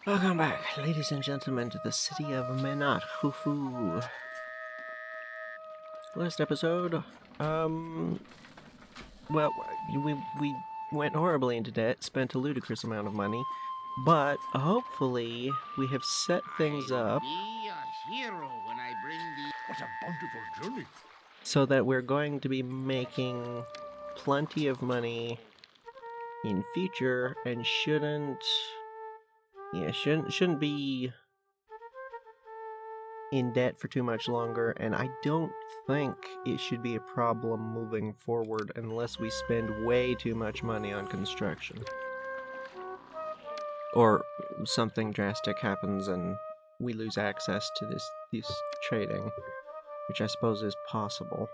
Welcome back, ladies and gentlemen, to the city of Menat Fufu. Last episode, well, we went horribly into debt, spent a ludicrous amount of money, but hopefully we have set things up Be a hero when I bring the. What a bountiful journey! so that we're going to be making plenty of money in future and shouldn't be in debt for too much longer, and I don't think it should be a problem moving forward unless we spend way too much money on construction. Or something drastic happens and we lose access to this trading, which I suppose is possible.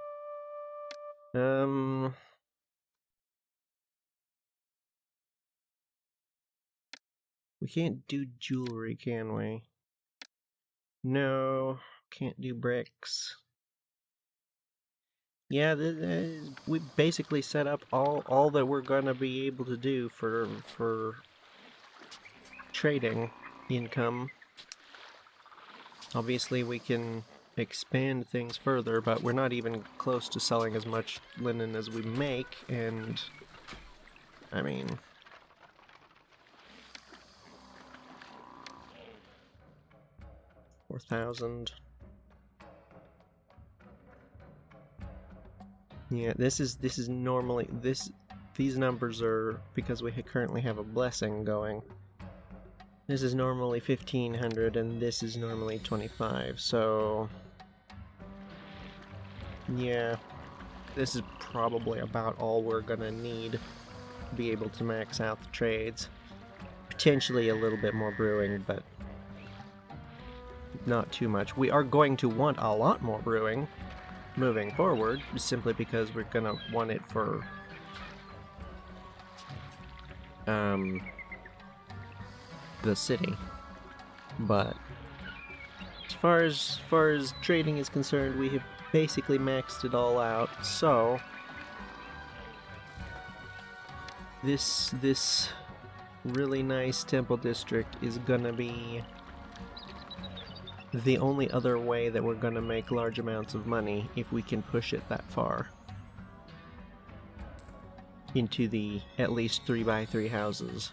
We can't do jewelry, can we? No, can't do bricks. Yeah, we basically set up all that we're gonna be able to do for trading income. Obviously, we can expand things further, but we're not even close to selling as much linen as we make, and I mean, $4,000. Yeah, this is normally these numbers are because we currently have a blessing going. This is normally 1,500 and this is normally 25, so yeah, this is probably about all we're gonna need to be able to max out the trades. Potentially a little bit more brewing, but not too much. We are going to want a lot more brewing moving forward, simply because we're gonna want it for the city. But as far as trading is concerned, we have basically maxed it all out. So this really nice temple district is gonna be the only other way that we're gonna make large amounts of money, if we can push it that far into the at least 3x3 houses.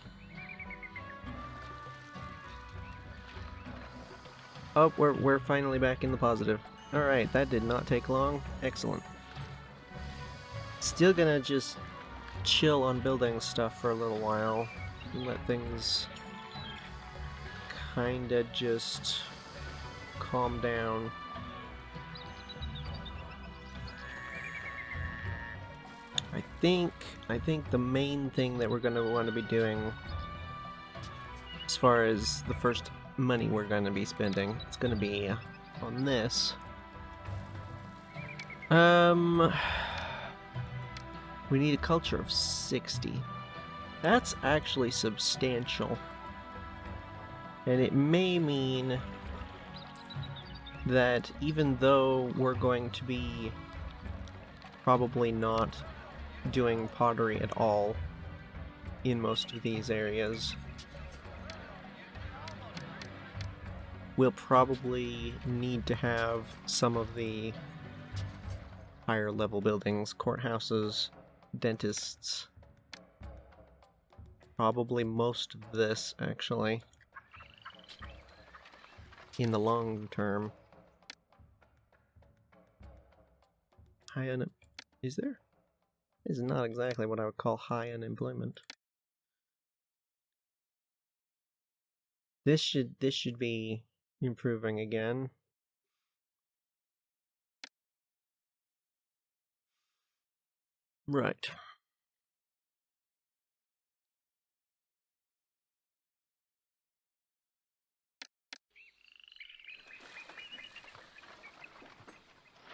Oh, we're finally back in the positive. Alright, that did not take long. Excellent. Still gonna just chill on building stuff for a little while. Let things kinda just calm down. I think the main thing that we're gonna want to be doing as far as the first money we're gonna be spending, it's gonna be on this. We need a culture of 60. That's actually substantial. And it may mean that even though we're going to be probably not doing pottery at all in most of these areas, we'll probably need to have some of the higher level buildings, courthouses, dentists, probably most of this actually, in the long term. Is there? This is not exactly what I would call high unemployment. This should be improving again. Right.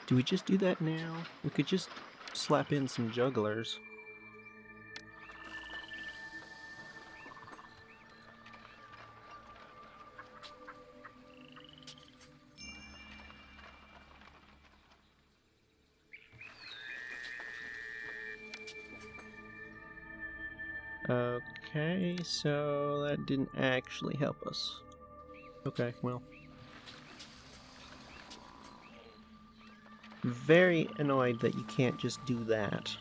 Do we just do that now? We could just slap in some jugglers. Okay, so that didn't actually help us. Okay, well. Very annoyed that you can't just do that.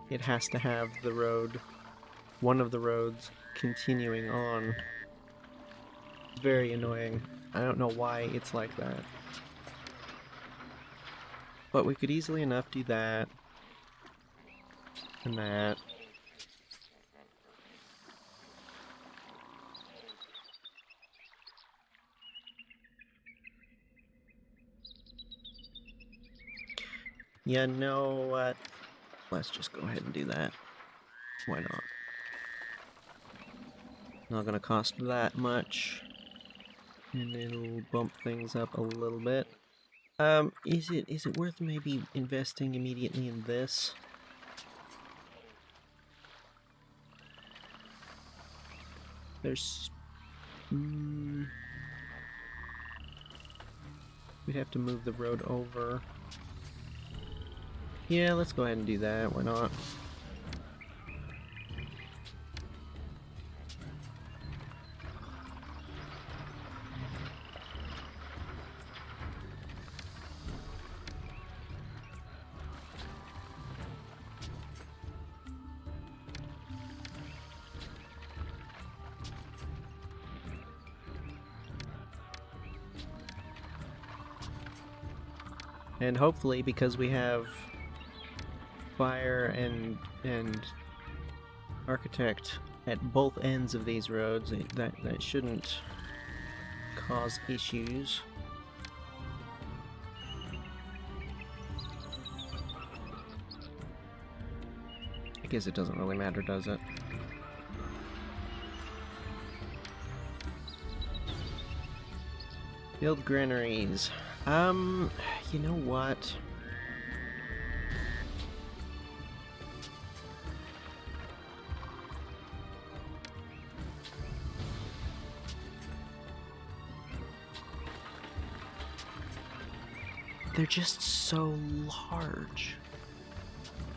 It has to have the road, one of the roads, continuing on. Very annoying. I don't know why it's like that. But we could easily enough do that. And that. You know what? Let's just go ahead and do that. Why not? Not gonna cost that much. And it'll bump things up a little bit. Is it worth maybe investing immediately in this? There's... we'd have to move the road over. Yeah, let's go ahead and do that. Why not? And hopefully, because we have fire and architect at both ends of these roads, that shouldn't cause issues. I guess it doesn't really matter, does it? Build granaries. You know what? They're just so large.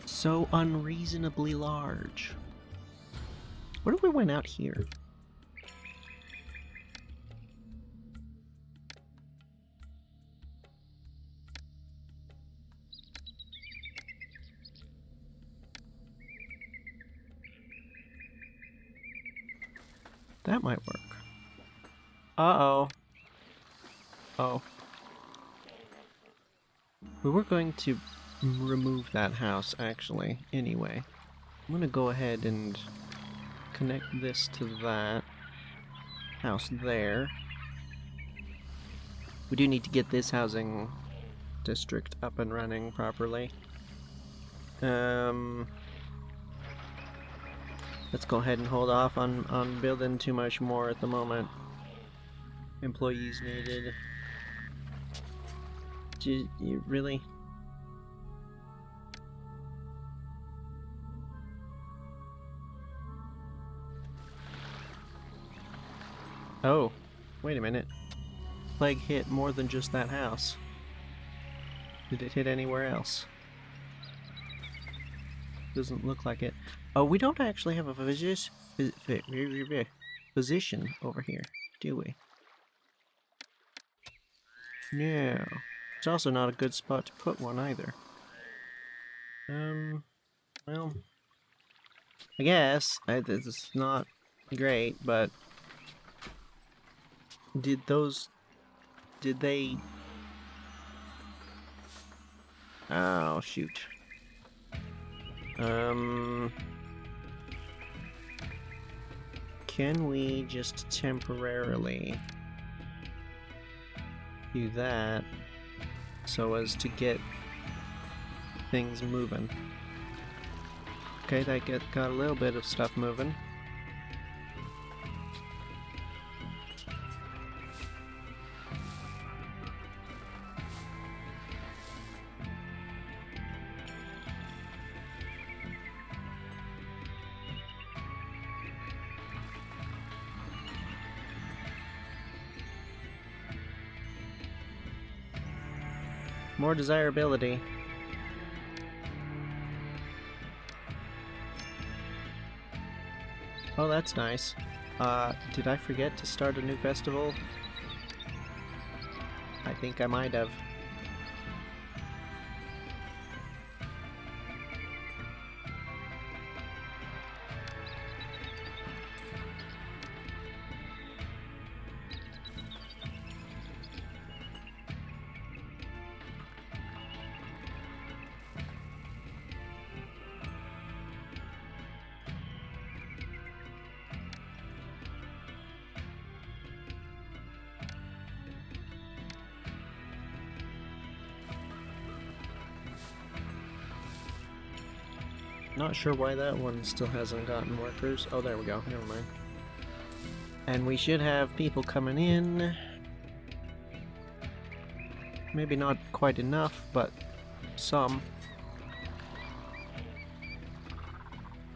So unreasonably large. What if we went out here? That might work. Uh-oh. Oh. We were going to remove that house, actually, anyway. I'm gonna go ahead and connect this to that house there. We do need to get this housing district up and running properly. Let's go ahead and hold off on building too much more at the moment. Employees needed. You really? Oh, wait a minute. Plague hit more than just that house. Did it hit anywhere else? Doesn't look like it. Oh, we don't actually have a position over here, do we? No. It's also not a good spot to put one either. Well, I guess it's not great, but did they? Oh shoot. Can we just temporarily do that so as to get things moving? Okay, that got a little bit of stuff moving. More desirability. Oh, that's nice. Did I forget to start a new festival? I think I might have. Not sure why that one still hasn't gotten workers. Oh, there we go. Never mind. And we should have people coming in. Maybe not quite enough, but some.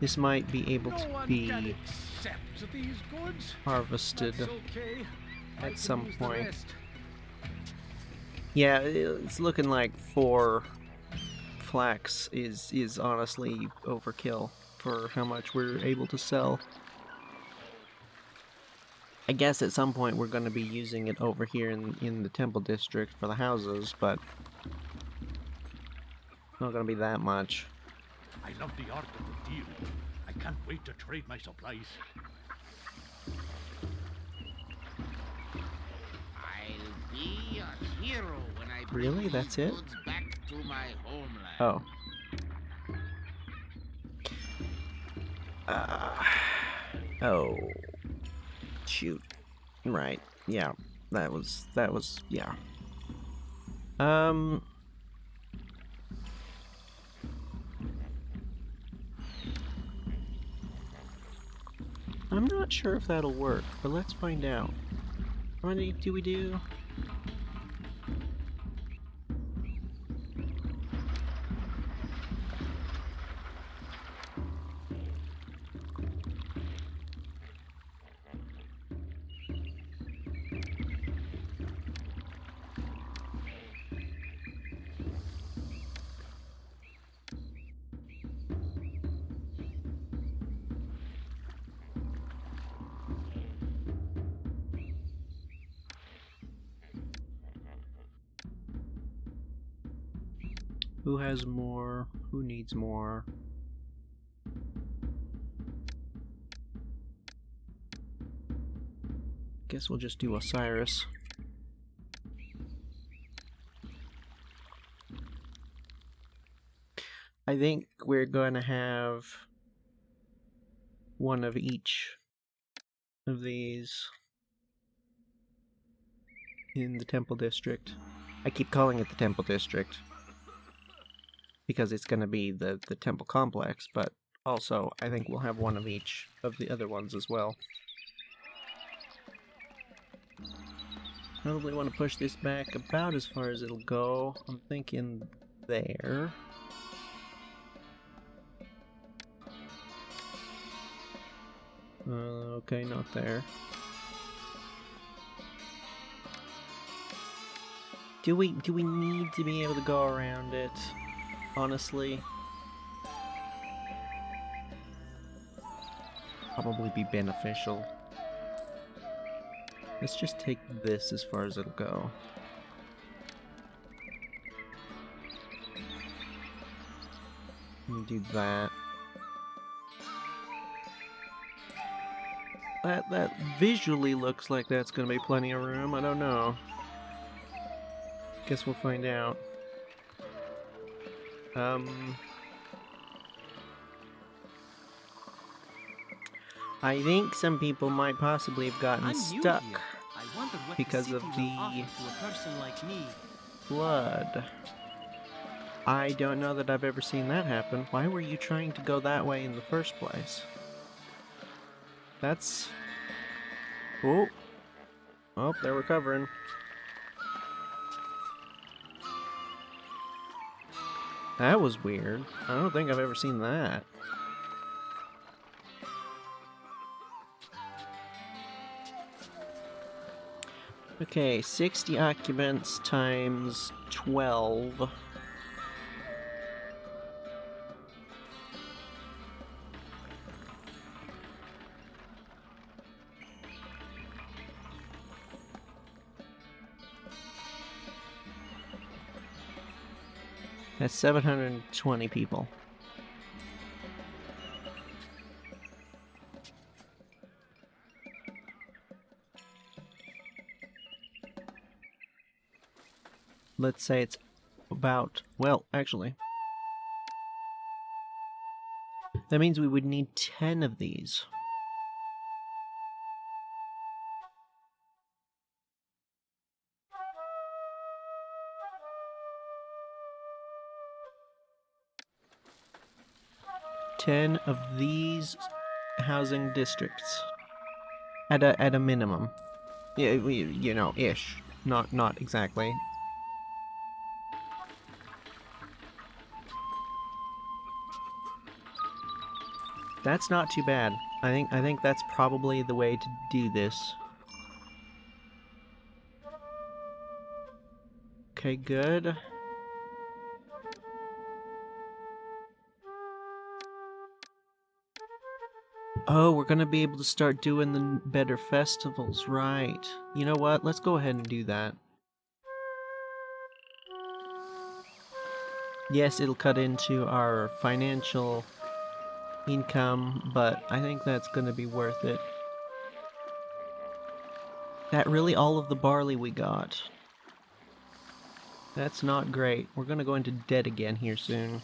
This might be able to be harvested at some point. Yeah, it's looking like 4 flax is honestly overkill for how much we're able to sell. I guess at some point we're going to be using it over here in the temple district for the houses, but not going to be that much. I love the art of the deal. I can't wait to trade my supplies. I'll be a hero when I bring Really? That's it? goods back to my homeland. Oh. Oh. Shoot. Right. Yeah. That was, yeah. I'm not sure if that'll work, but let's find out. How many do we do? Who has more? Who needs more? Guess we'll just do Osiris. I think we're going to have one of each of these in the temple district. I keep calling it the temple district because it's going to be the temple complex, but also I think we'll have one of each of the other ones as well. Probably want to push this back about as far as it'll go. I'm thinking there. Okay, not there. Do we need to be able to go around it? Honestly, probably be beneficial. Let's just take this as far as it'll go. Do that. That visually looks like that's gonna be plenty of room. I don't know. Guess we'll find out. I think some people might possibly have gotten stuck because of the flood. I don't know that I've ever seen that happen. Why were you trying to go that way in the first place? That's... Oh. Oh, they're recovering. That was weird. I don't think I've ever seen that. Okay, 60 occupants times 12. That's 720 people. Let's say it's about, well, actually, that means we would need 10 of these. Ten of these housing districts at a minimum. Yeah, you know, ish. Not exactly. That's not too bad. I think that's probably the way to do this. Okay, good. Oh, we're gonna be able to start doing the better festivals, right. You know what? Let's go ahead and do that. Yes, it'll cut into our financial income, but I think that's gonna be worth it. That really all of the barley we got. That's not great. We're gonna go into debt again here soon.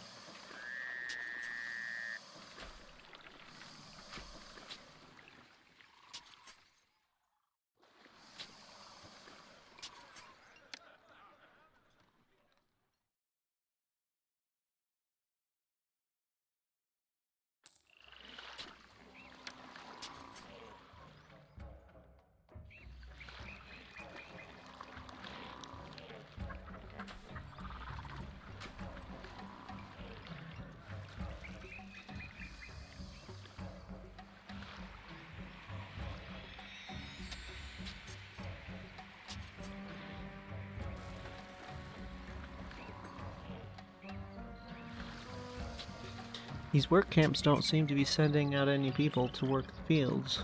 These work camps don't seem to be sending out any people to work the fields.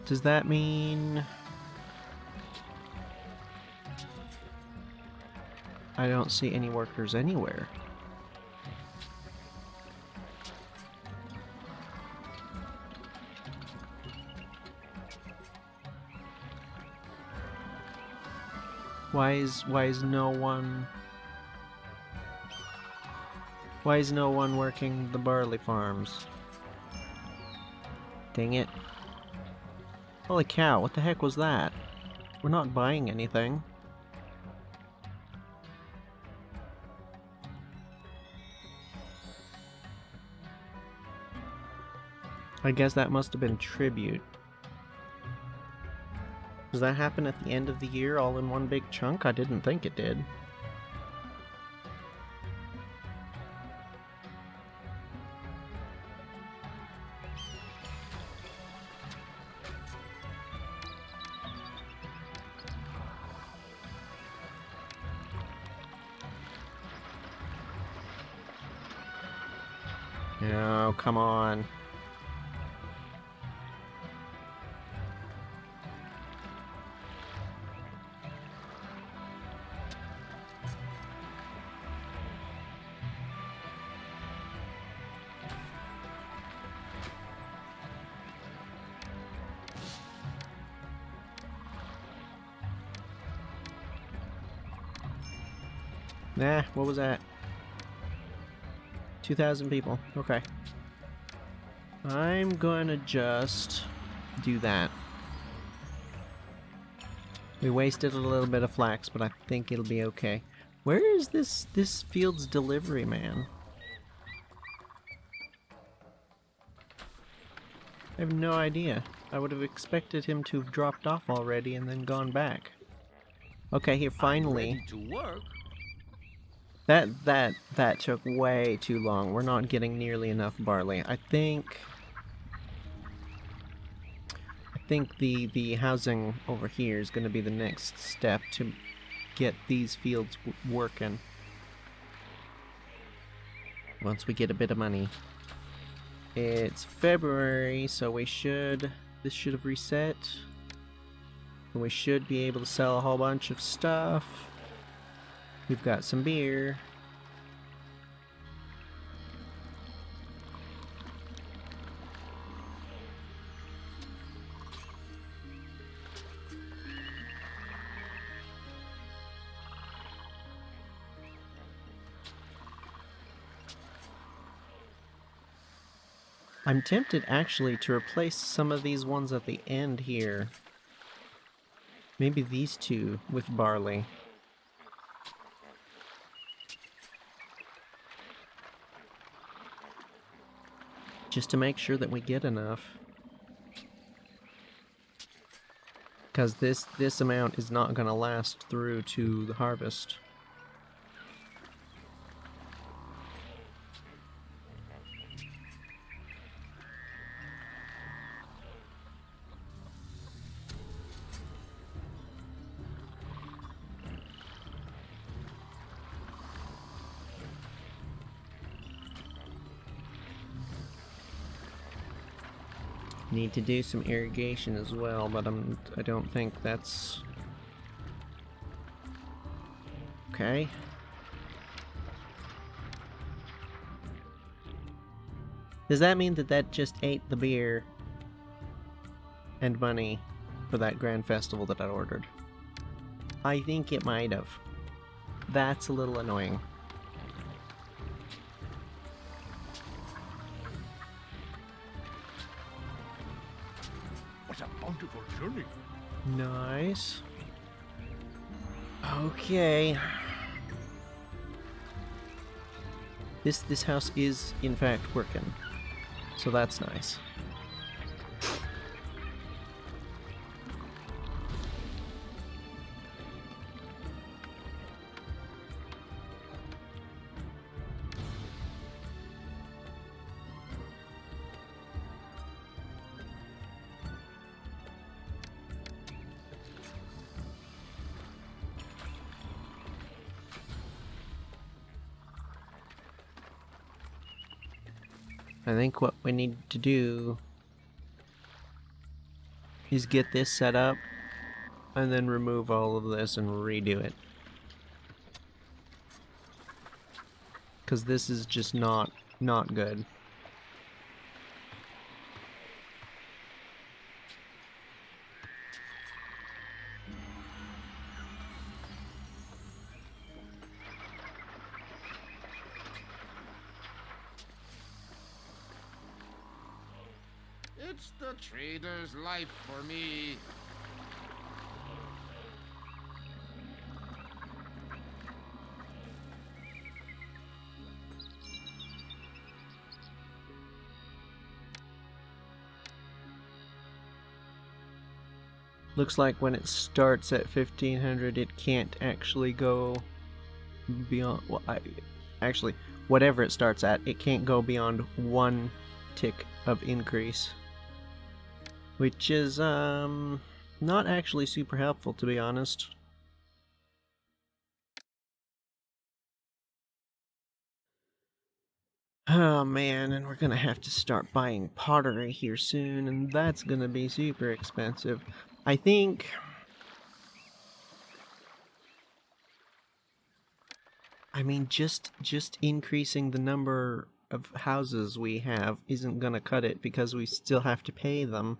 Does that mean... I don't see any workers anywhere. Why is no one... Why is no one working the barley farms? Dang it. Holy cow, what the heck was that? We're not buying anything. I guess that must have been tribute. Does that happen at the end of the year all in one big chunk? I didn't think it did. No, come on. Nah, what was that? 2,000 people. Okay. I'm gonna just do that. We wasted a little bit of flax, but I think it'll be okay. Where is this field's delivery man? I have no idea. I would have expected him to have dropped off already and then gone back. Okay, here finally. I'm ready to work. That took way too long. We're not getting nearly enough barley. I think the housing over here is going to be the next step to get these fields working. Once we get a bit of money. It's February, so this should have reset. We should be able to sell a whole bunch of stuff. We've got some beer. I'm tempted actually to replace some of these ones at the end here. Maybe these two with barley. Just to make sure that we get enough. Because this amount is not going to last through to the harvest. Need to do some irrigation as well, but I don't think that's okay. Does that mean that that just ate the beer and money for that grand festival that I ordered? I think it might have. That's a little annoying. What a bountiful journey. Nice. Okay. This house is in fact working. So that's nice. I think what we need to do is get this set up and then remove all of this and redo it. Because this is just not good. It's the trader's life for me. Looks like when it starts at 1500 it can't actually go beyond, well, actually whatever it starts at, it can't go beyond 1 tick of increase. Which is not actually super helpful, to be honest. Oh man, and we're gonna have to start buying pottery here soon, and that's gonna be super expensive. I think I mean just increasing the number of houses we have isn't gonna cut it because we still have to pay them.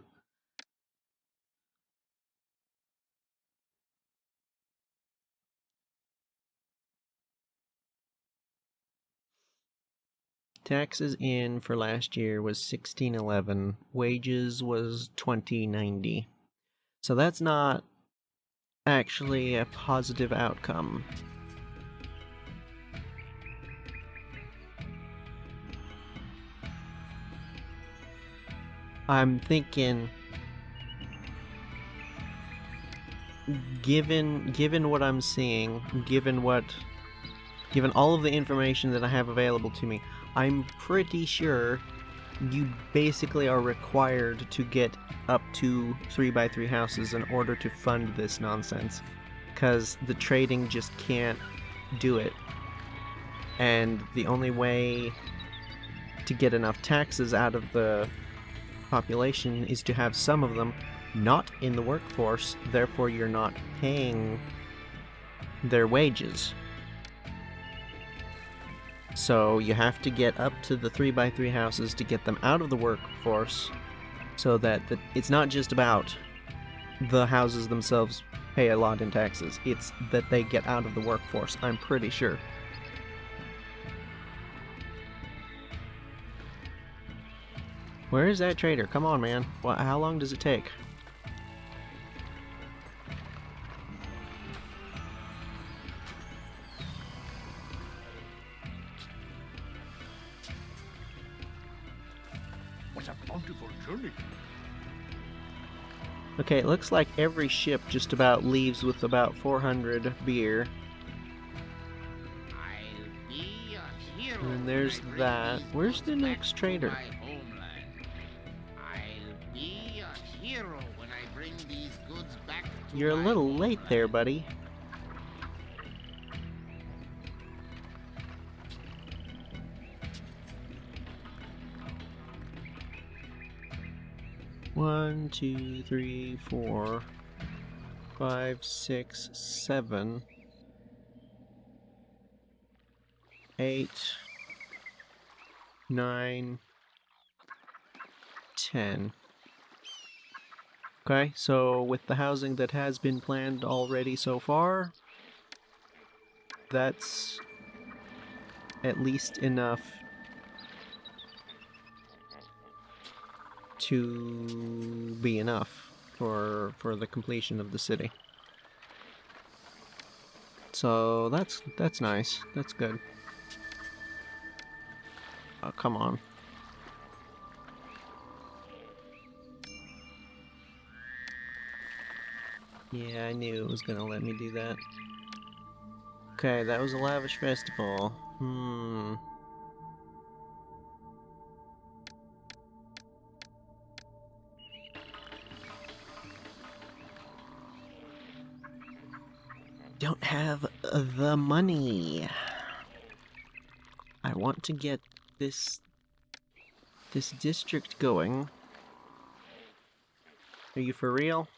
Taxes in for last year was 1611. Wages was 2090. So that's not actually a positive outcome. I'm thinking, given what I'm seeing, given all of the information that I have available to me, I'm pretty sure you basically are required to get up to 3x3 houses in order to fund this nonsense, because the trading just can't do it. And the only way to get enough taxes out of the population is to have some of them not in the workforce, therefore you're not paying their wages. So you have to get up to the 3x3 houses to get them out of the workforce, so that it's not just about the houses themselves pay a lot in taxes, it's that they get out of the workforce, I'm pretty sure. Where is that trader? Come on, man. How long does it take? What a bountiful journey. Okay, it looks like every ship just about leaves with about 400 beer. I'll be a hero. And then there's when I bring that. these Where's goods the back next to trader? my homeland. I'll be a hero when I bring these goods back to You're a my little late there, homeland. buddy. One, two, three, 4, 5, 6, 7, 8, 9, 10. Okay, so with the housing that has been planned already so far, that's at least enough to be enough for the completion of the city. So that's nice. That's good. Oh, come on. Yeah, I knew it was gonna let me do that. Okay, that was a lavish festival. Don't have the money. I want to get this district going. Are you for real?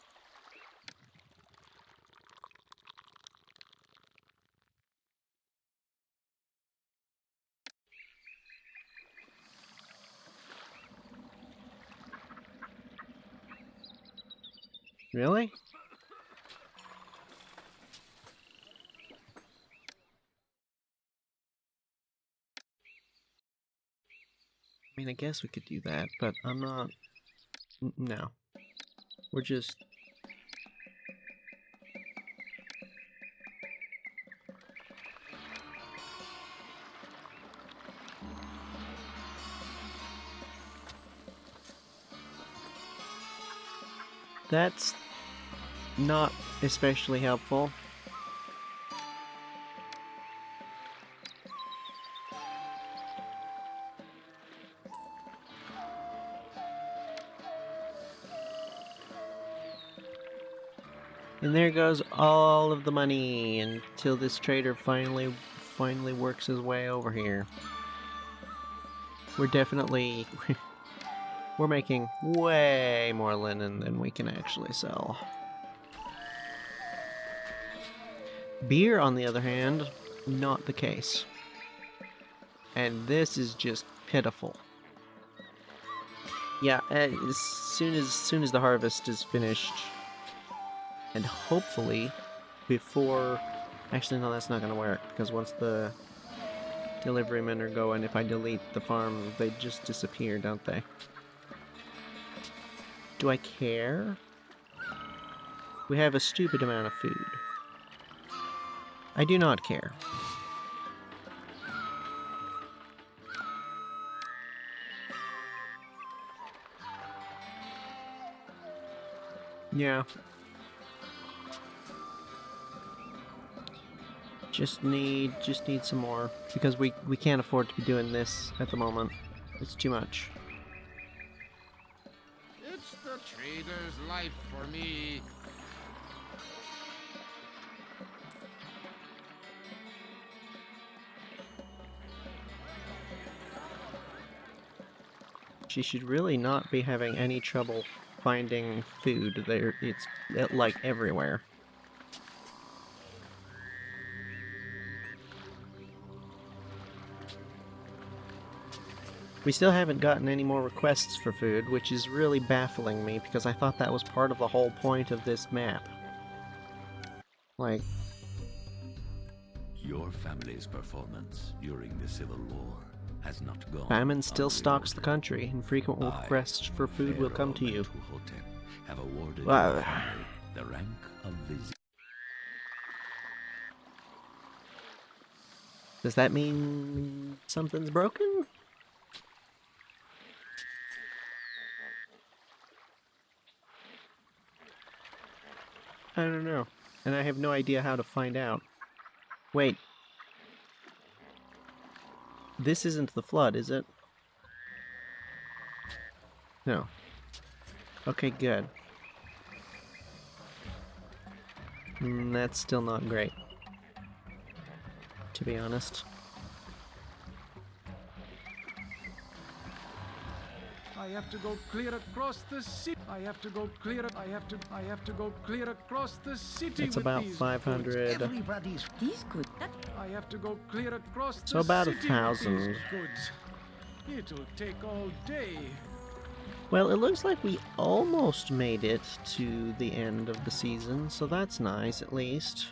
Really? I mean, I guess we could do that, but I'm not... No. We're just... That's not especially helpful. And there goes all of the money until this trader finally works his way over here. We're definitely... we're making way more linen than we can actually sell. Beer, on the other hand, not the case. And this is just pitiful. Yeah, as soon as the harvest is finished, and hopefully before... Actually, no, that's not going to work, because once the delivery men are going, if I delete the farm, they just disappear, don't they? Do I care? We have a stupid amount of food. I do not care. Yeah. Just need some more, because we can't afford to be doing this at the moment. It's too much. It's the trader's life for me. She should really not be having any trouble finding food. It's like everywhere. We still haven't gotten any more requests for food, which is really baffling me, because I thought that was part of the whole point of this map. Like... Your family's performance during the Civil War has not gone. Famine still stalks the country, and frequent I, requests for food will come to you. Pharaoh and Hotep have awarded Wow. your family the rank of vizier. Does that mean something's broken? I don't know. And I have no idea how to find out. Wait. This isn't the flood, is it? No. Okay, good. That's still not great, to be honest. I have to go clear across the city. I have to go clear. I have to go clear across the city. It's with about these 500. Everybody's these good. I have to go clear across So the about city 1,000. with these goods. It'll take all day. Well, it looks like we almost made it to the end of the season, so that's nice at least.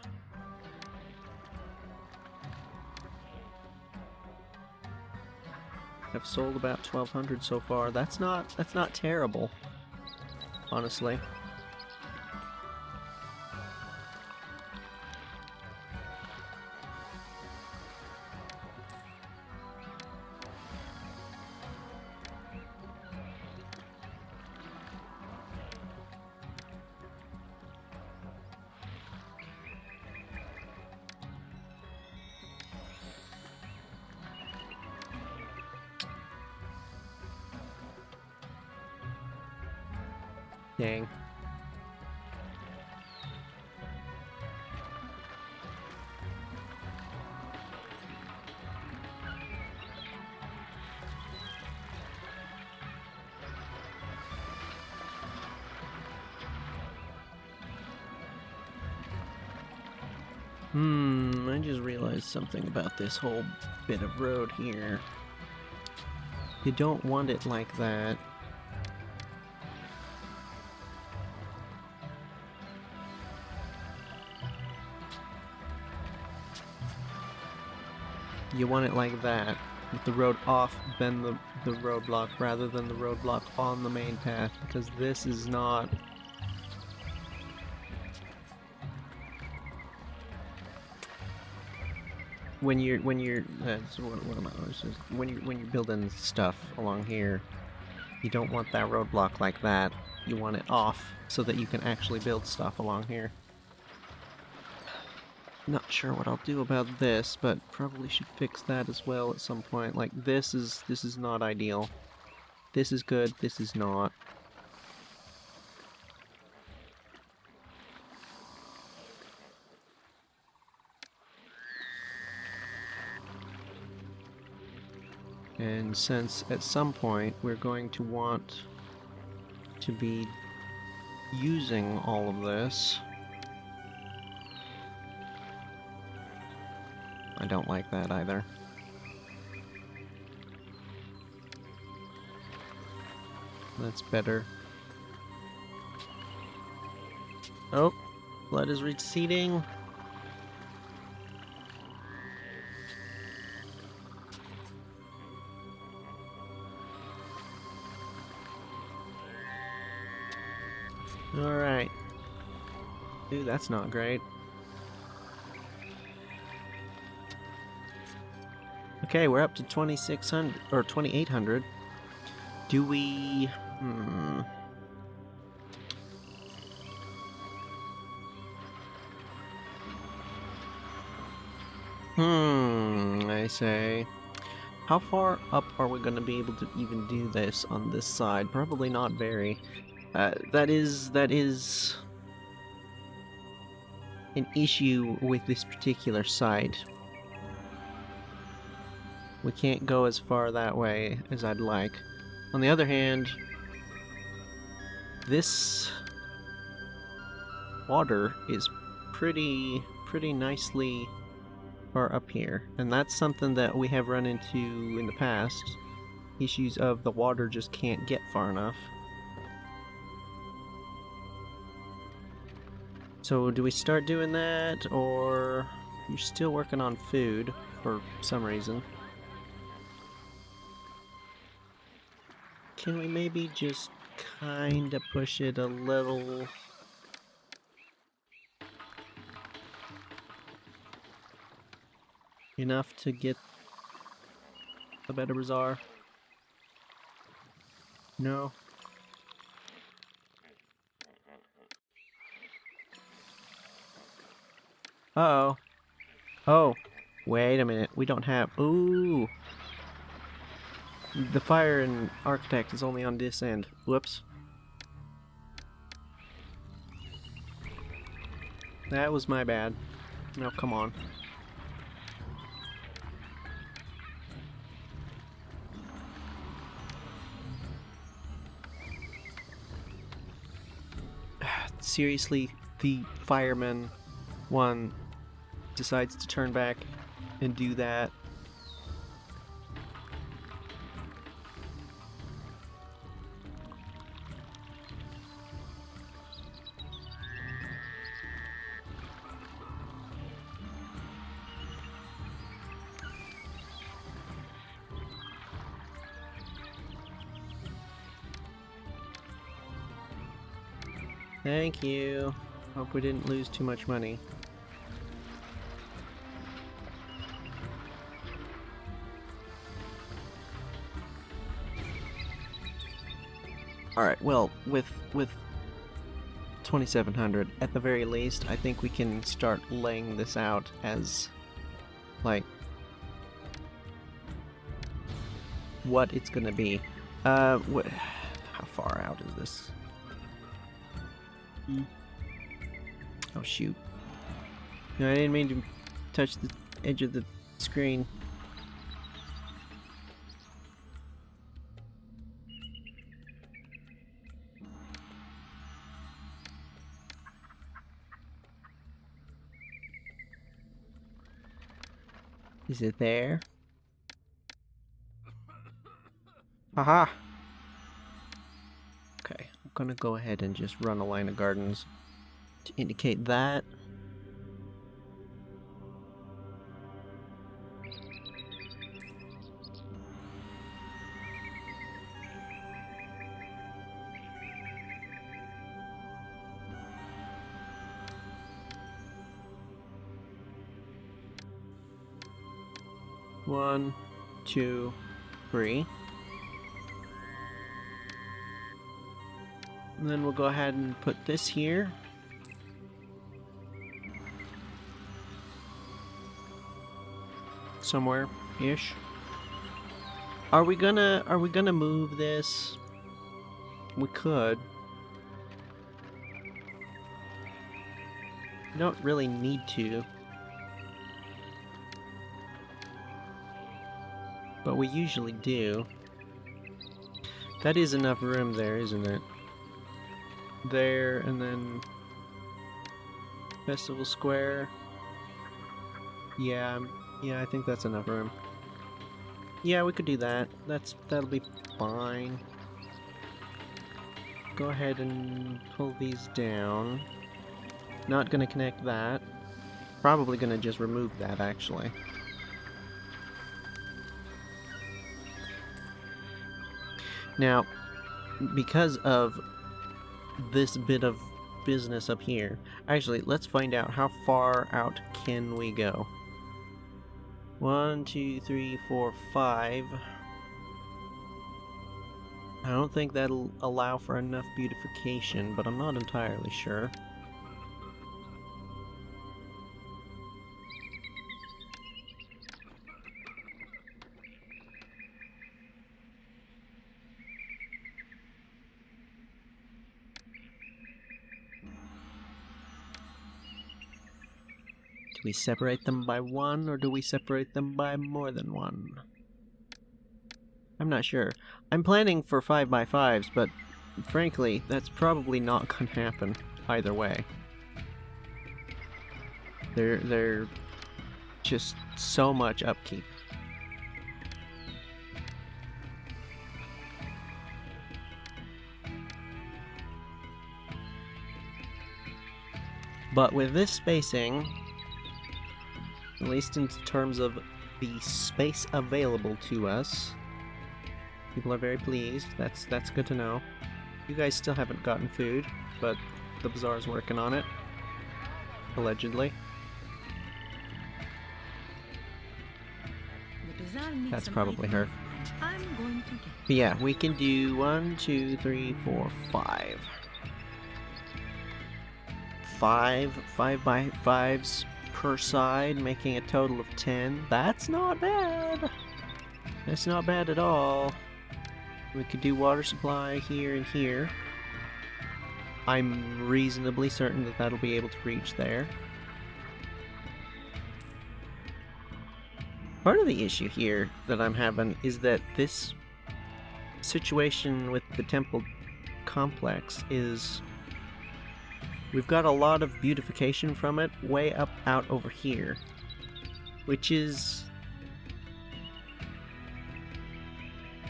I've sold about 1,200 so far. That's not terrible, honestly. Dang. I just realized something about this whole bit of road here. You don't want it like that. You want it like that, with the road off, then the roadblock, rather than the roadblock on the main path, because this is not... When you're when you're building stuff along here, you don't want that roadblock like that. You want it off so that you can actually build stuff along here. Not sure what I'll do about this, but probably should fix that as well at some point. Like this is not ideal. This is good, this is not. And since at some point we're going to want to be using all of this, I don't like that either. That's better. Oh, flood is receding. Alright. Ooh, that's not great. Okay, we're up to 2,600 or 2,800. Do we... I say. How far up are we going to be able to even do this on this side? Probably not very. That is an issue with this particular side. We can't go as far that way as I'd like. On the other hand, this water is pretty nicely far up here, and that's something that we have run into in the past. Issues of the water just can't get far enough. So do we start doing that, or you're still working on food for some reason? Can we maybe just kind of push it a little? Enough to get a better bazaar? No? Uh-oh. Oh, wait a minute. We don't have... Ooh! The fire and architect is only on this end. Whoops. That was my bad. No, come on. Seriously, the fireman one decides to turn back and do that. Thank you. Hope we didn't lose too much money. Alright, well, with 2,700, at the very least, I think we can start laying this out as, like, what it's gonna be. How far out is this? Oh shoot. No, I didn't mean to touch the edge of the screen. Is it there? Haha! Okay, I'm gonna go ahead and just run a line of gardens to indicate that. One, two, three. And then we'll go ahead and put this here. Somewhere-ish. Are we gonna move this? We could. We don't really need to. But we usually do. That is enough room there, isn't it? There, and then Festival Square. Yeah, I think that's enough room. Yeah, we could do that. That'll be fine. Go ahead and pull these down. Not gonna connect that. Probably gonna just remove that, actually. Now, because of this bit of business up here, actually, let's find out how far out can we go. 1, 2, 3, 4, 5. I don't think that'll allow for enough beautification, but I'm not entirely sure. Do we separate them by one, or do we separate them by more than one? I'm not sure. I'm planning for 5x5s, but frankly, that's probably not gonna happen either way. They're just so much upkeep. But with this spacing, at least in terms of the space available to us, People are very pleased. That's good to know. You guys still haven't gotten food, but the bazaar's working on it. Allegedly. The bazaar needs That's some probably her. items, and I'm going to get them. But yeah, we can do 1, 2, 3, 4, 5. 5 by 5s per side, making a total of 10. That's not bad. That's not bad at all. We could do water supply here and here. I'm reasonably certain that that'll be able to reach there. Part of the issue here that I'm having is that this situation with the temple complex is we've got a lot of beautification from it way up out over here, which is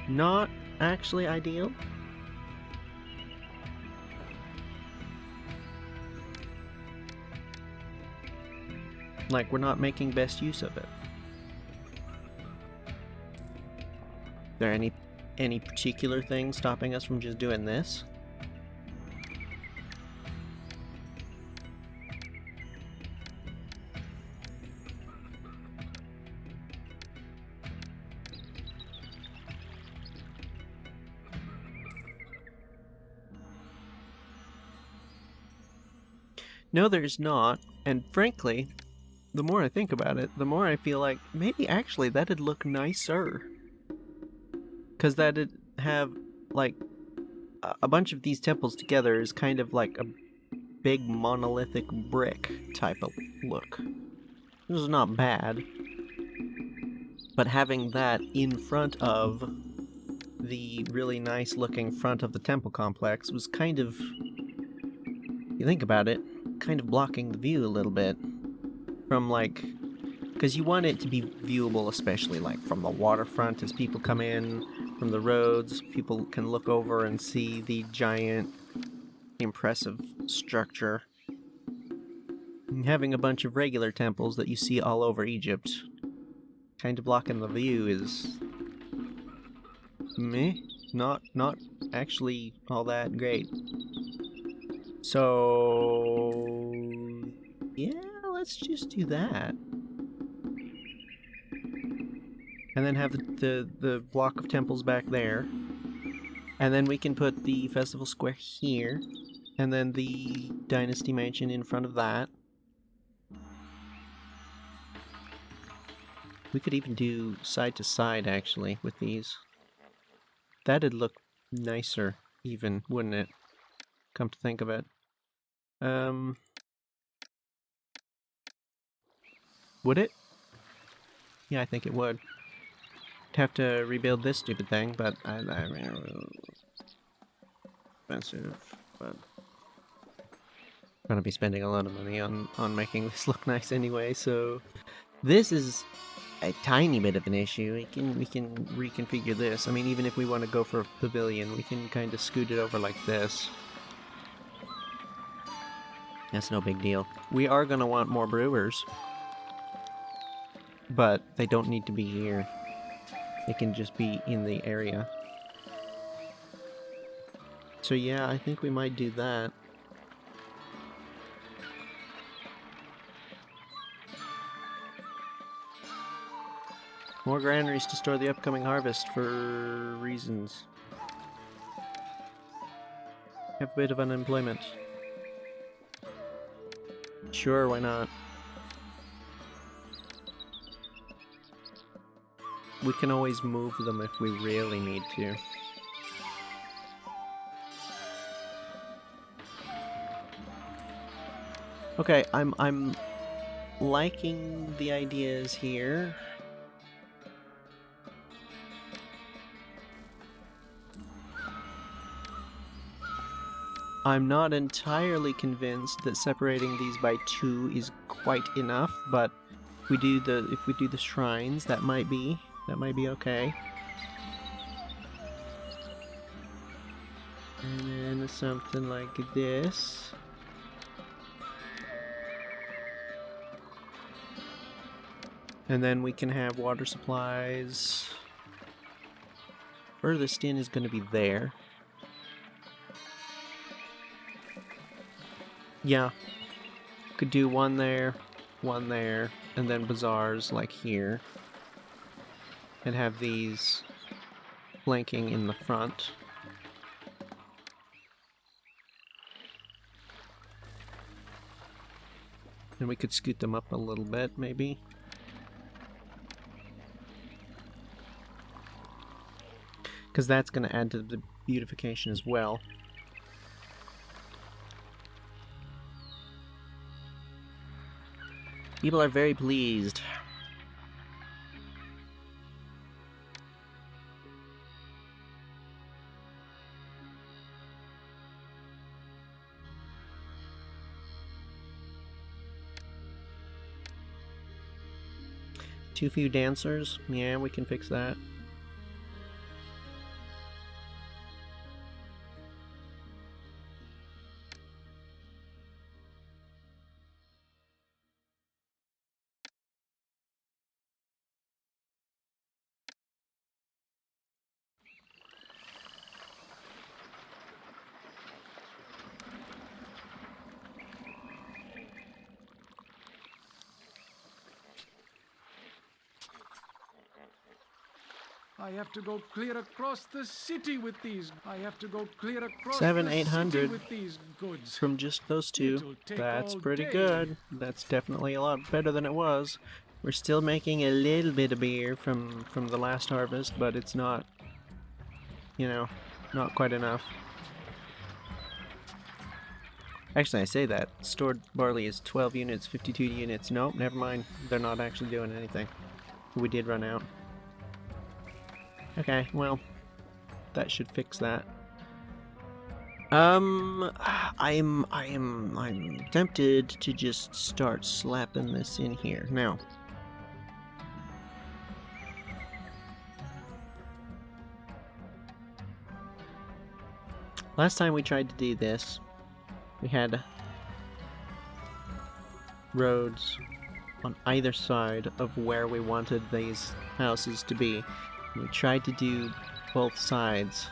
not actually ideal. Like, we're not making best use of it. Is there any particular thing stopping us from just doing this? No, there's not, and frankly, the more I think about it, the more I feel like maybe actually that'd look nicer. Because that'd have, like, a bunch of these temples together is kind of like a big monolithic brick type of look. This is not bad. But having that in front of the really nice looking front of the temple complex was kind of, you think about it, kind of blocking the view a little bit. From like, because you want it to be viewable, especially like from the waterfront as people come in, from the roads, people can look over and see the giant, impressive structure. And having a bunch of regular temples that you see all over Egypt, kind of blocking the view is meh, not actually all that great. So yeah, let's just do that. And then have the block of temples back there. And then we can put the festival square here. And then the dynasty mansion in front of that. We could even do side to side, actually, with these. That'd look nicer, even, wouldn't it? Come to think of it. Would it? Yeah, I think it would. Have to rebuild this stupid thing, but I mean, expensive, but gonna be spending a lot of money on making this look nice anyway. So this is a tiny bit of an issue. We can reconfigure this. I mean, even if we want to go for a pavilion, we can kind of scoot it over like this. That's no big deal. We are gonna want more brewers, but they don't need to be here. It can just be in the area. So yeah, I think we might do that. More granaries to store the upcoming harvest for reasons. Have a bit of unemployment. Sure, why not? We can always move them if we really need to. Okay, I'm liking the ideas here. I'm not entirely convinced that separating these by 2 is quite enough, but if we do the shrines, that might be okay. And then something like this. And then we can have water supplies furthest in is going to be there. Yeah. Could do one there, and then bazaars like here. And have these flanking in the front. And we could scoot them up a little bit, maybe. Because that's going to add to the beautification as well. People are very pleased. Too few dancers? Yeah, we can fix that. I have to go clear across the city with these. I have to go clear across 700, the city 800 with these goods. from just those two. It'll take That's all pretty day. good. That's definitely a lot better than it was. We're still making a little bit of beer from the last harvest, but it's not, you know, not quite enough. Actually, I say that. Stored barley is 12 units, 52 units. Nope, never mind. They're not actually doing anything. We did run out. Okay, well, that should fix that. I'm tempted to just start slapping this in here now. Last time we tried to do this, we had roads on either side of where we wanted these houses to be. We tried to do both sides.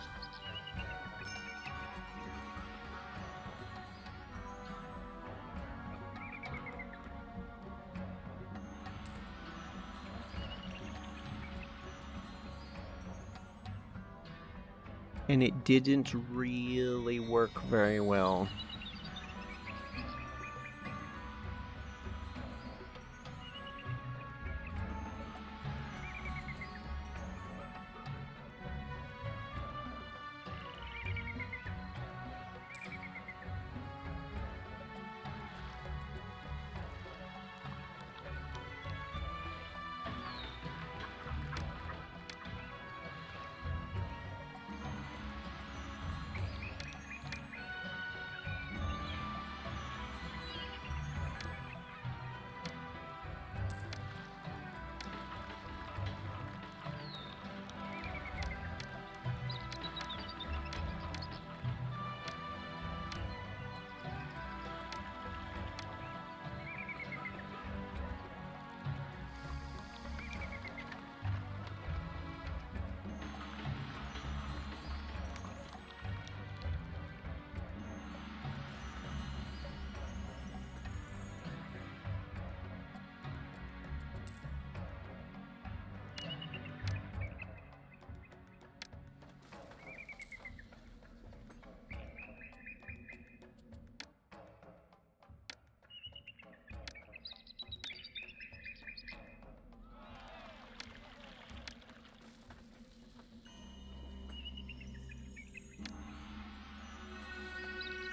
And it didn't really work very well.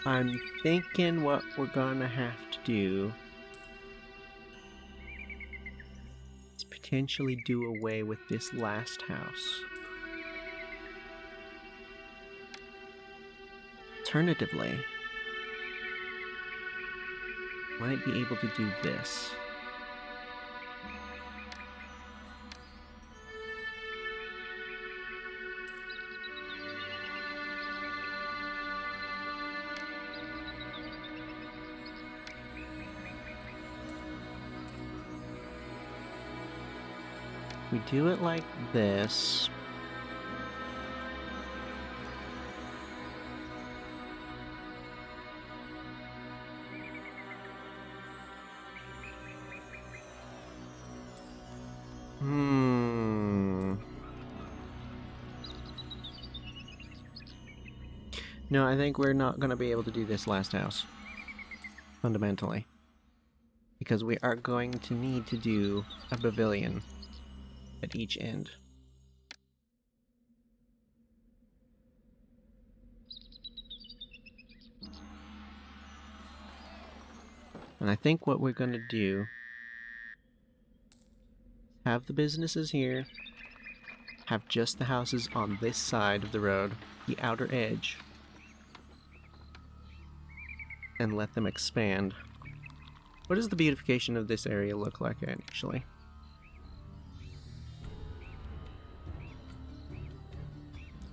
I'm thinking what we're gonna have to do is potentially do away with this last house. Alternatively, might be able to do this. We do it like this. No, I think we're not going to be able to do this last house. Fundamentally. Because we are going to need to do a pavilion at each end. And I think what we're going to do, have the businesses here, have just the houses on this side of the road, the outer edge, and let them expand. What does the beautification of this area look like, actually?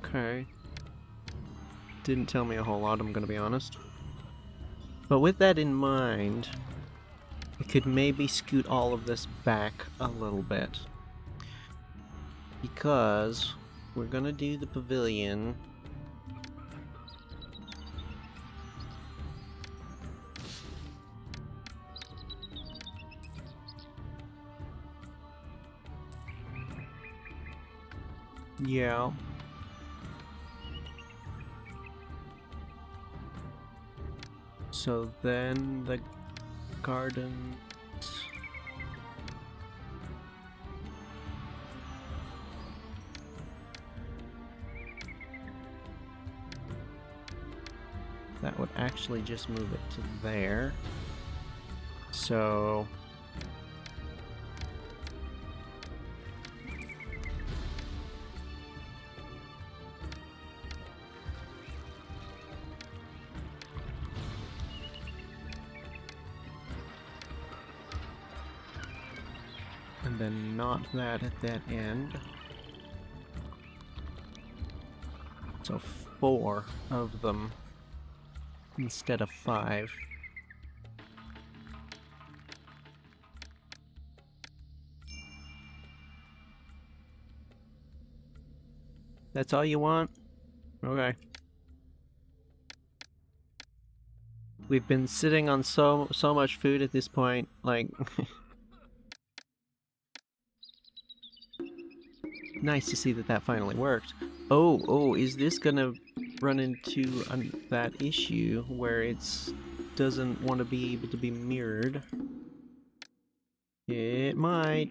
Okay. Didn't tell me a whole lot, I'm gonna be honest. But with that in mind, we could maybe scoot all of this back a little bit. Because we're gonna do the pavilion. Yeah. So then the gardens. That would actually just move it to there. So and then not that at that end. So 4 of them instead of 5. That's all you want? Okay. We've been sitting on so much food at this point, like nice to see that that finally worked. Oh, is this gonna run into that issue where it's doesn't want to be able to be mirrored? It might.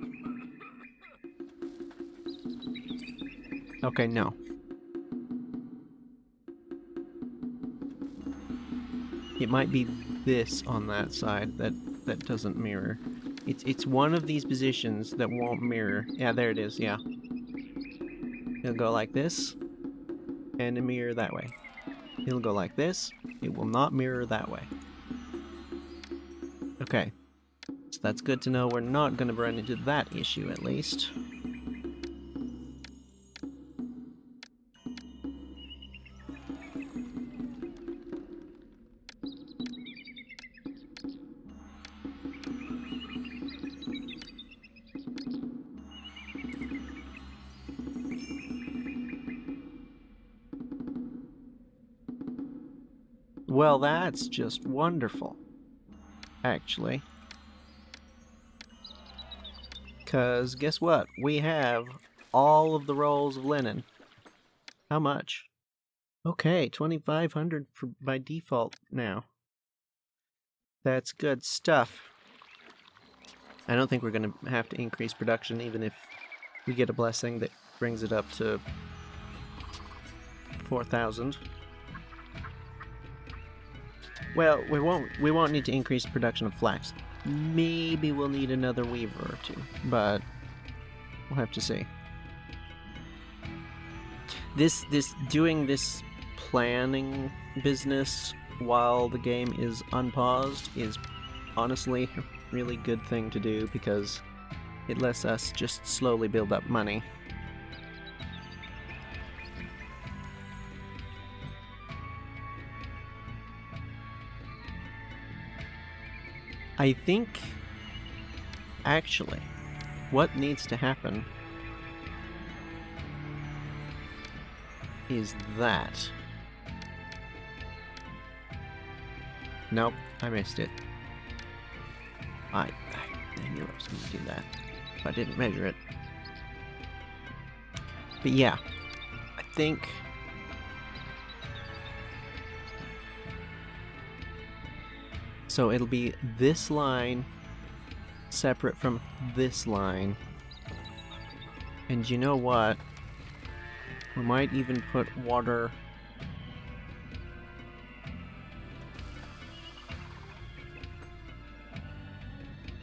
Okay, no. It might be this on that side that doesn't mirror. It's one of these positions that won't mirror. Yeah, there it is, yeah. It'll go like this, and a mirror that way. It'll go like this, it will not mirror that way. Okay, so that's good to know we're not going to run into that issue at least. Well, that's just wonderful, actually. Because guess what? We have all of the rolls of linen. How much? Okay, 2,500 by default now. That's good stuff. I don't think we're going to have to increase production even if we get a blessing that brings it up to 4,000. Well, we won't need to increase production of flax. Maybe we'll need another weaver or two, but we'll have to see. Doing this planning business while the game is unpaused is honestly a really good thing to do because it lets us just slowly build up money. I think, actually, what needs to happen is that. Nope, I missed it. I knew I was going to do that, if I didn't measure it. But yeah, I think So it'll be this line separate from this line. And you know what? We might even put water...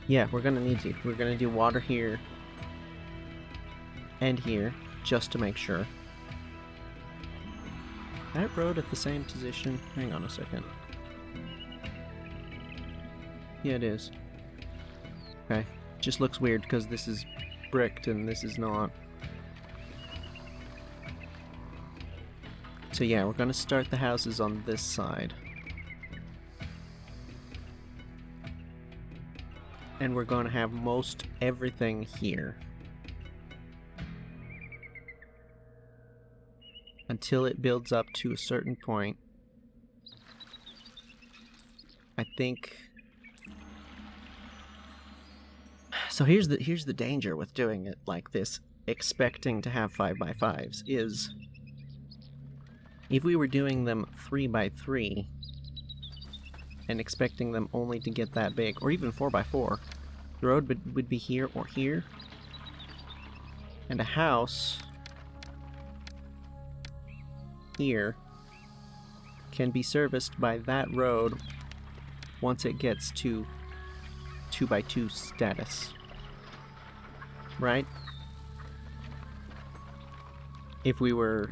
Yeah, we're gonna need to. We're gonna do water here and here, just to make sure. That road at the same position? Hang on a second. Yeah, it is. Okay. Just looks weird because this is bricked and this is not. So yeah, we're gonna start the houses on this side. And we're gonna have most everything here. Until it builds up to a certain point. I think... So here's the danger with doing it like this, expecting to have 5x5s, is... If we were doing them 3x3, and expecting them only to get that big, or even 4x4, the road would be here or here, and a house here can be serviced by that road once it gets to 2x2 status. Right? If we were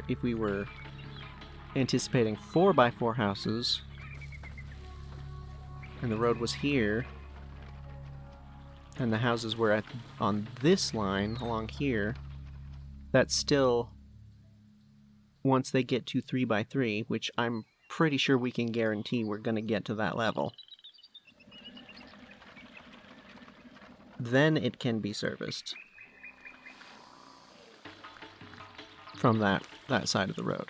anticipating 4x4 houses, and the road was here, and the houses were on this line along here, that's still, once they get to 3x3, which I'm pretty sure we can guarantee we're going to get to that level, then it can be serviced from that side of the road.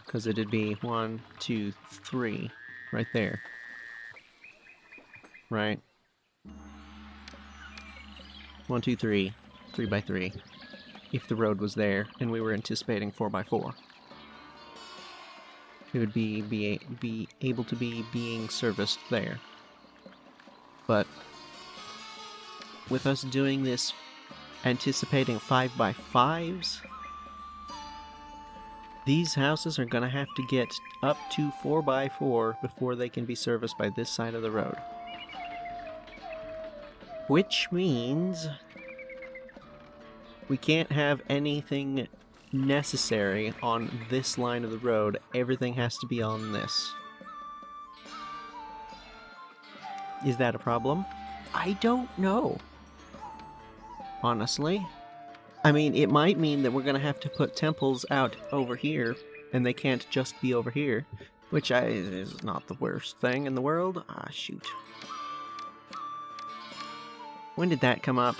Because it'd be 1, 2, 3 right there. Right? 1, 2, 3, 3x3. If the road was there and we were anticipating 4x4. It would be able to be being serviced there. But with us doing this anticipating 5x5s, these houses are gonna have to get up to 4x4 before they can be serviced by this side of the road. Which means we can't have anything necessary on this line of the road. Everything has to be on this. Is that a problem? I don't know. Honestly. I mean, it might mean that we're gonna have to put temples out over here, and they can't just be over here, which is not the worst thing in the world. Ah, shoot. When did that come up?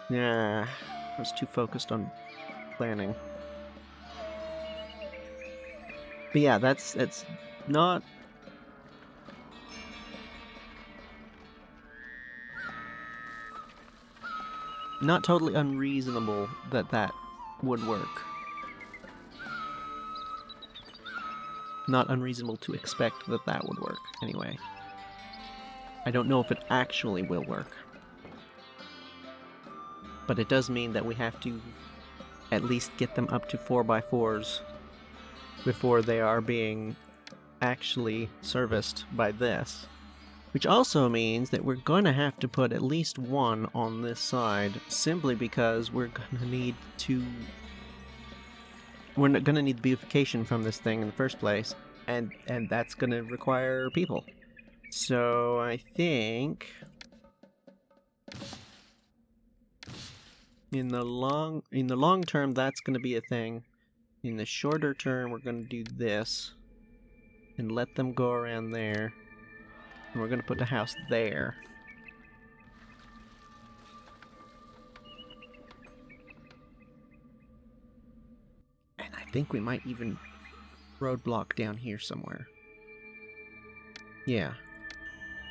Nah, I was too focused on planning. But yeah, that's not... Not totally unreasonable that would work. Not unreasonable to expect that would work, anyway. I don't know if it actually will work. But it does mean that we have to at least get them up to 4x4s before they are being actually serviced by this. Which also means that we're going to have to put at least one on this side, simply because we're going to need to... We're not going to need beautification from this thing in the first place, and that's going to require people. So I think... In the long term, that's going to be a thing. In the shorter term, we're going to do this, and let them go around there. And we're going to put the house there. And I think we might even roadblock down here somewhere. Yeah.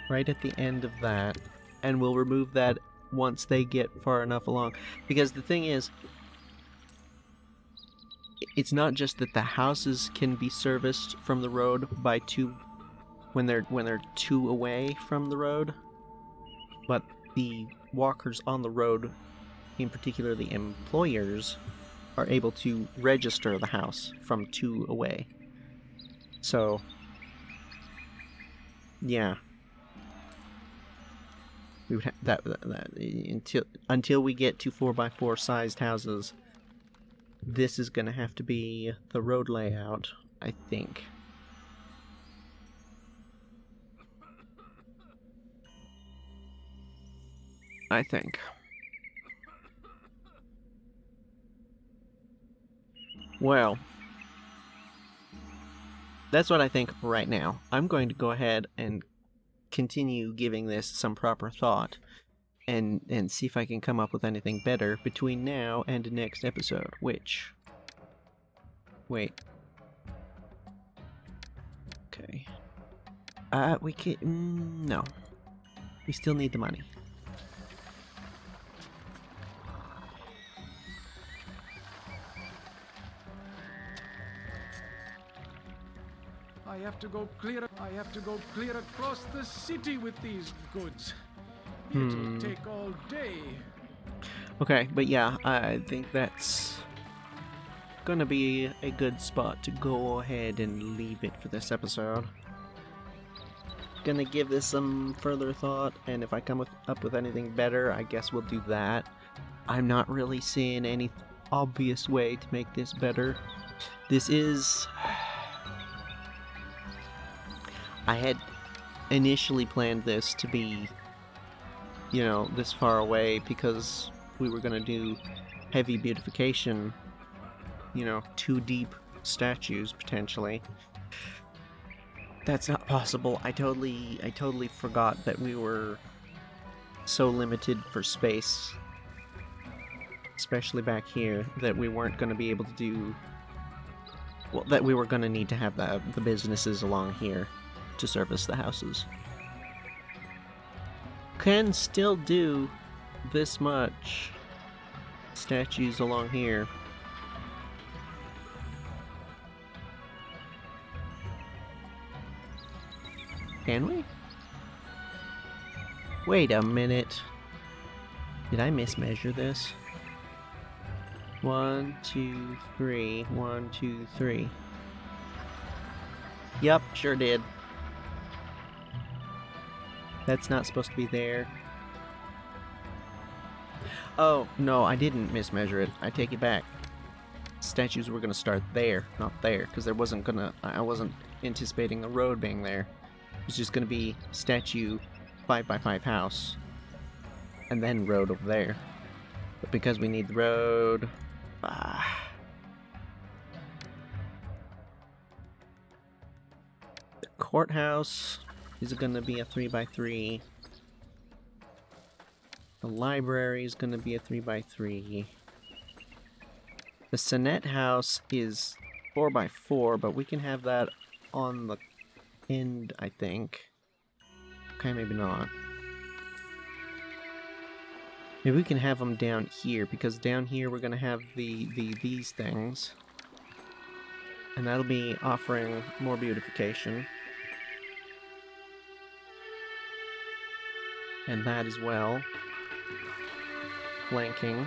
Right at the end of that. And we'll remove that once they get far enough along. Because the thing is, it's not just that the houses can be serviced from the road by two when they're 2 away from the road, but the walkers on the road, in particular the employers, are able to register the house from 2 away. So, yeah, we would that until we get to 4x4 sized houses. This is going to have to be the road layout, I think. Well, that's what I think right now. I'm going to go ahead and continue giving this some proper thought and see if I can come up with anything better between now and next episode, which... Wait. Okay. We can... no. We still need the money. I have to go clear across the city with these goods. It'll take all day. Okay, but yeah, I think that's gonna be a good spot to go ahead and leave it for this episode. Gonna give this some further thought, and if I come up with anything better, I guess we'll do that. I'm not really seeing any obvious way to make this better. This is... I had initially planned this to be, you know, this far away because we were going to do heavy beautification, you know, 2 deep statues potentially. That's not possible. I totally forgot that we were so limited for space, especially back here, that we weren't going to be able to do, well, that we were going to need to have the businesses along here to service the houses. Can still do this much statues along here. Can we? Wait a minute. Did I mismeasure this? 1, 2, 3. 1, 2, 3. Yup, sure did. That's not supposed to be there. Oh, no, I didn't mismeasure it. I take it back. Statues were gonna start there, not there, because there wasn't gonna... I wasn't anticipating the road being there. It was just gonna be statue 5x5 house, and then road over there. But because we need the road... The courthouse is gonna be a 3x3. The library is gonna be a 3x3. The Senate house is 4x4, but we can have that on the end, I think. Okay, maybe not. Maybe we can have them down here, because down here we're gonna have these things. And that'll be offering more beautification. And that as well. Flanking.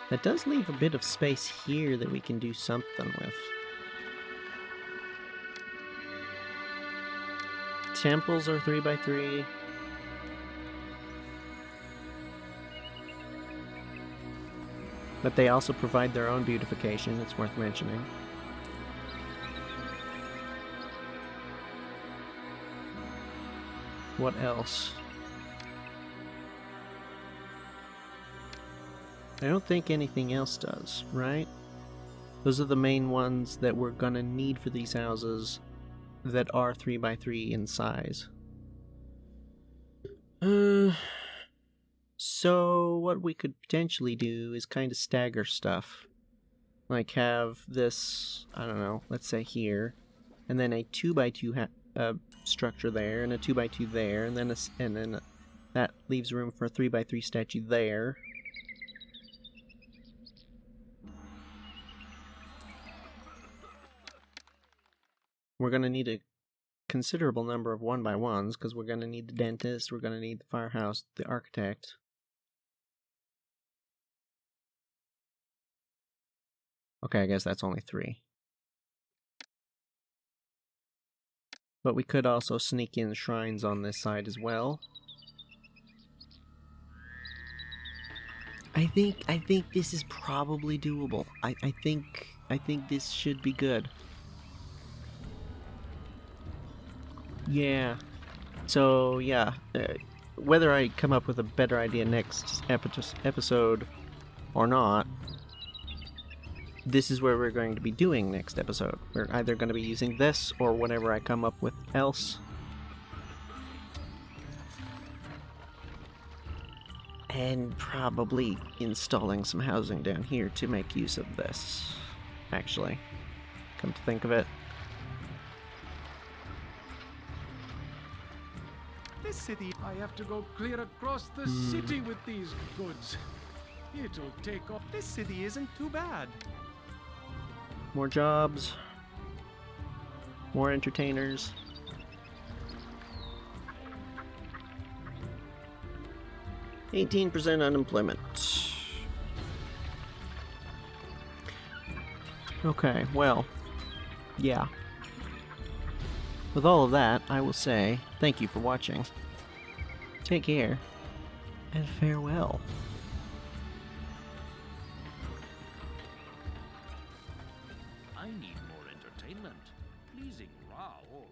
That does leave a bit of space here that we can do something with. Temples are 3x3. But they also provide their own beautification, it's worth mentioning. What else? I don't think anything else does, right? Those are the main ones that we're gonna need for these houses that are 3x3 in size. So what we could potentially do is kind of stagger stuff. Like have this, I don't know, let's say here, and then a 2x2 structure there, and a 2x2 there, and then that leaves room for a 3x3 statue there. We're gonna need considerable number of 1x1s, because we're going to need the dentist, we're going to need the firehouse, the architect. Okay, I guess that's only 3. But we could also sneak in shrines on this side as well. I think this is probably doable. I think this should be good. Yeah. So yeah, whether I come up with a better idea next episode or not, this is where we're going to be doing next episode. We're either going to be using this or whatever I come up with else. And probably installing some housing down here to make use of this, actually. Come to think of it. This city, I have to go clear across the city with these goods. It'll take off. This city isn't too bad. More jobs. More entertainers. %, unemployment. Okay, well, yeah. With all of that, I will say thank you for watching. Take care, and farewell. I need more entertainment. Pleasing Ra all